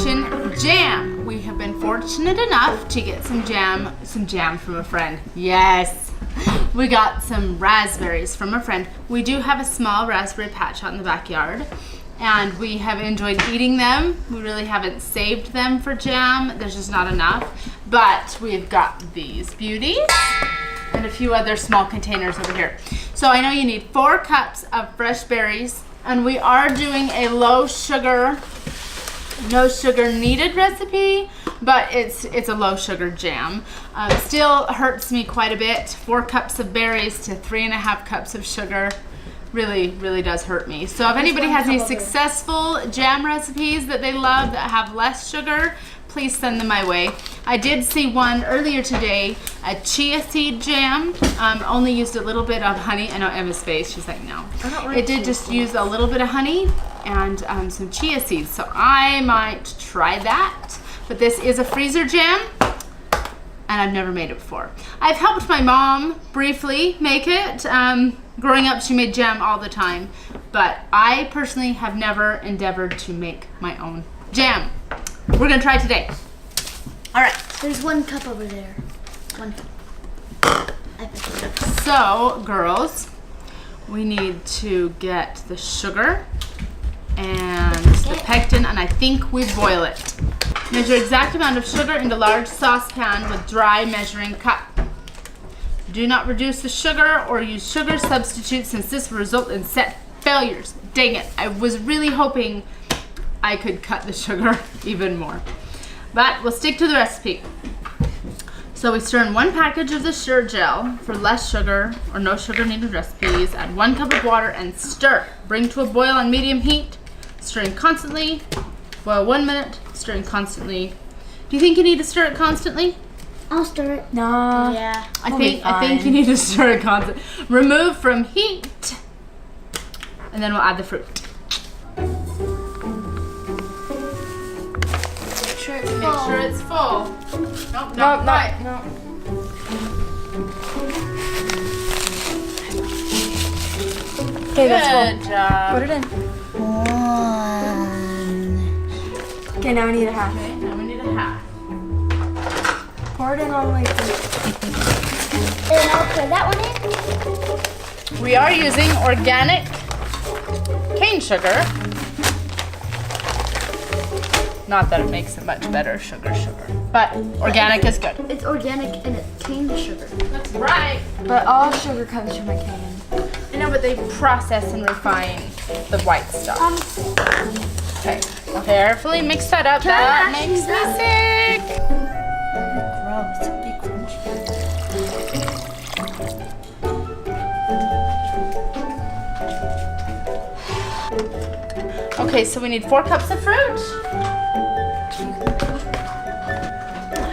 mention jam. We have been fortunate enough to get some jam from a friend. Yes, we got some raspberries from a friend. We do have a small raspberry patch out in the backyard, and we have enjoyed eating them. We really haven't saved them for jam. There's just not enough, but we've got these beauties and a few other small containers over here. So I know you need 4 cups of fresh berries, and we are doing a low sugar, no sugar needed recipe, but it's a low sugar jam. Still hurts me quite a bit. 4 cups of berries to 3.5 cups of sugar really does hurt me. So if anybody has any successful jam recipes that they love that have less sugar, please send them my way. I did see one earlier today, a chia seed jam. Only used a little bit of honey. I know Emma's face, she's like, no. It did just use a little bit of honey and some chia seeds. So I might try that. But this is a freezer jam, and I've never made it before. I've helped my mom briefly make it. Growing up, she made jam all the time, but I personally have never endeavored to make my own jam. We're gonna try today. All right. There's 1 cup over there. 1 cup. So, girls, we need to get the sugar and the pectin, and I think we boil it. Measure exact amount of sugar into large saucepan with dry measuring cup. Do not reduce the sugar or use sugar substitutes, since this will result in set failures. Dang it, I was really hoping I could cut the sugar even more. But we'll stick to the recipe. So we stir in 1 package of the sure gel for less sugar or no sugar needed recipes. Add 1 cup of water and stir. Bring to a boil on medium heat, stirring constantly. Boil 1 minute, stirring constantly. Do you think you need to stir it constantly? I'll stir it. No. Yeah. I think you need to stir it constantly. Remove from heat, and then we'll add the fruit. Make sure it's full. Nope, not quite. No. Okay, that's full. Good job. Put it in. 1. Okay, now we need a half. Okay, now we need a half. Pour it in all the way through. And I'll put that one in. We are using organic cane sugar. Not that it makes it much better sugar, but organic is good. It's organic and it's cane sugar. That's right. But all sugar comes from a cane. I know, but they process and refine the white stuff. Okay, carefully mix that up. That makes me sick. Gross. Be crunchy. Okay, so we need 4 cups of fruit.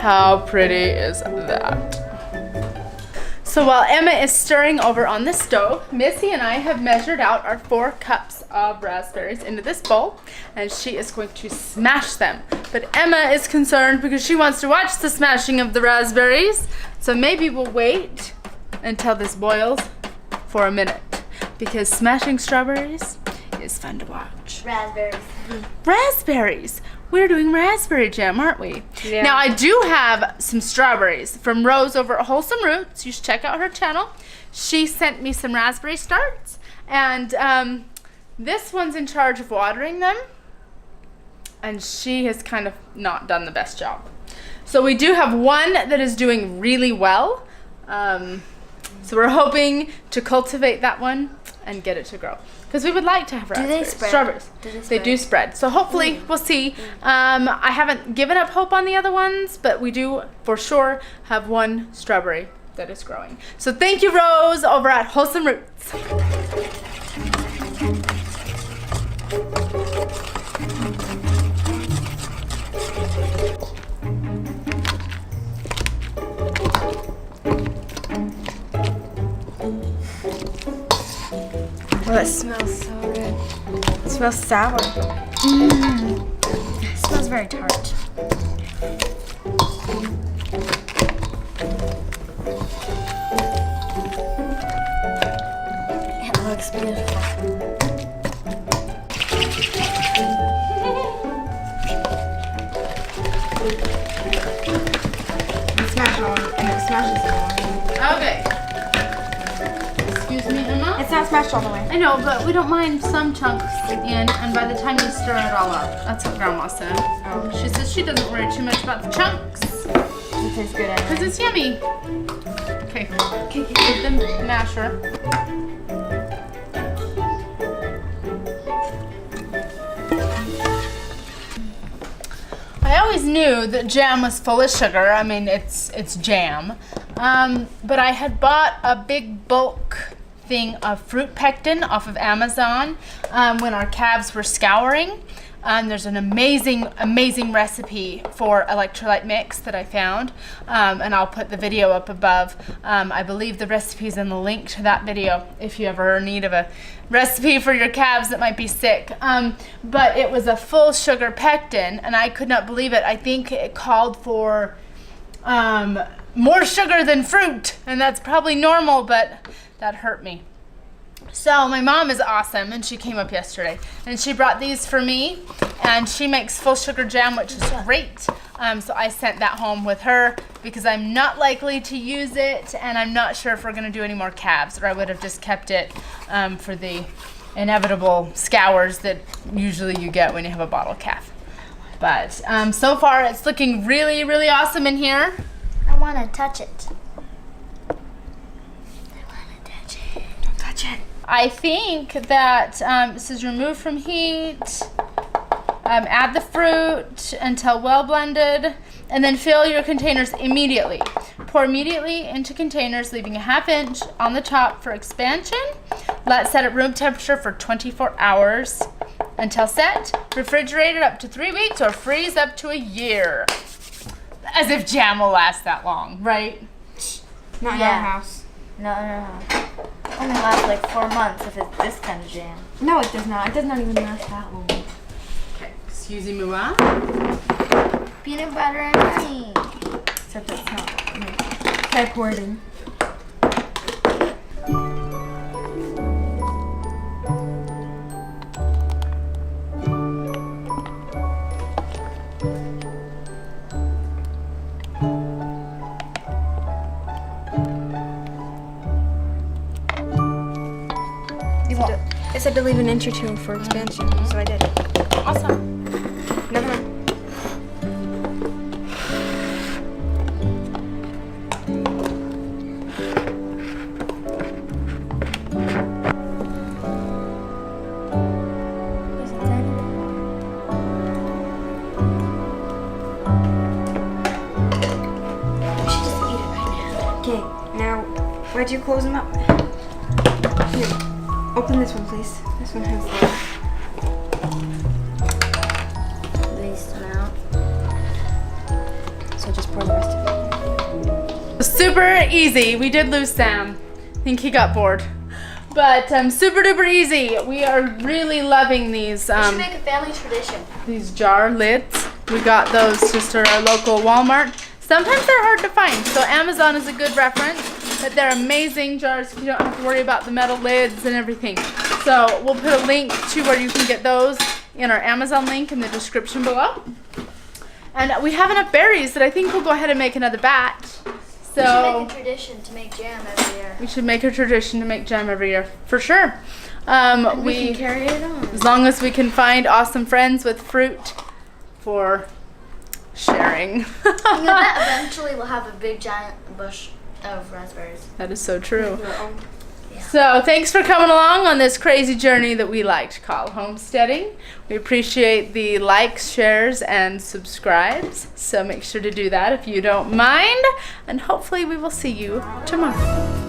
How pretty is that? So while Emma is stirring over on the stove, Missy and I have measured out our 4 cups of raspberries into this bowl, and she is going to smash them. But Emma is concerned because she wants to watch the smashing of the raspberries. So maybe we'll wait until this boils for a minute, because smashing strawberries is fun to watch. Raspberries. Raspberries. We're doing raspberry jam, aren't we? Yeah. Now, I do have some strawberries from Rose over at Wholesome Roots. You should check out her channel. She sent me some raspberry starts, and this one's in charge of watering them, and she has kind of not done the best job. So we do have one that is doing really well. So we're hoping to cultivate that one and get it to grow, because we would like to have raspberries. Strawberries. They do spread. So hopefully we'll see. I haven't given up hope on the other ones, but we do for sure have 1 strawberry that is growing. So thank you, Rose, over at Wholesome Roots. Oh, it smells so good. It smells sour. It smells very tart. It looks beautiful. smashed this all. Okay. Excuse me, Emma? It's not smashed all the way. I know, but we don't mind some chunks in, and by the time you stir it all up. That's what Grandma said. Oh. She says she doesn't worry too much about the chunks. It tastes good anyway. Because it's yummy. Okay, with the masher. I always knew that jam was full of sugar. I mean, it's jam. But I had bought a big bulk thing of fruit pectin off of Amazon when our calves were scouring. There's an amazing recipe for electrolyte mix that I found, and I'll put the video up above. I believe the recipe is in the link to that video if you ever need of a recipe for your calves that might be sick. But it was a full sugar pectin, and I could not believe it. I think it called for more sugar than fruit, and that's probably normal, but that hurt me. So my mom is awesome, and she came up yesterday, and she brought these for me, and she makes full sugar jam, which is great. So I sent that home with her because I'm not likely to use it, and I'm not sure if we're gonna do any more calves, or I would have just kept it for the inevitable scours that usually you get when you have a bottle calf. But so far it's looking really, really awesome in here. I want to touch it. Don't touch it. I think that it says remove from heat, add the fruit until well blended, and then fill your containers immediately. Pour immediately into containers, leaving a 1/2 inch on the top for expansion. Let set at room temperature for 24 hours until set. Refrigerate it up to 3 weeks or freeze up to a year. As if jam will last that long, right? Not in Yeah. our house. No. Only lasts like 4 months if it's this kind of jam. No, it does not. It does not even last that long. Okay, excuse me, moi. Peanut butter and honey. Except it's not. Okay, pour it in. It said to leave an inch or two for expansion, so I did. Awesome. Never mind. We should just eat it right now. Okay, now, why'd you close them up? Here, open this one, please. This one has the Least amount. So just pour the rest of it. Super easy. We did lose Sam. I think he got bored. But super duper easy. We are really loving these We should make a family tradition. these jar lids. We got those just at our local Walmart. Sometimes they're hard to find, so Amazon is a good reference. But they're amazing jars. You don't have to worry about the metal lids and everything. So we'll put a link to where you can get those in our Amazon link in the description below. And we have enough berries that I think we'll go ahead and make another batch. We should So make a tradition to make jam every year. we should make a tradition to make jam every year, for sure. We can carry it on. As long as we can find awesome friends with fruit for sharing. You know that eventually we'll have a big giant bush of raspberries. That is so true. Yeah. So thanks for coming along on this crazy journey that we like to call homesteading. We appreciate the likes, shares, and subscribes. So make sure to do that if you don't mind. And hopefully we will see you tomorrow.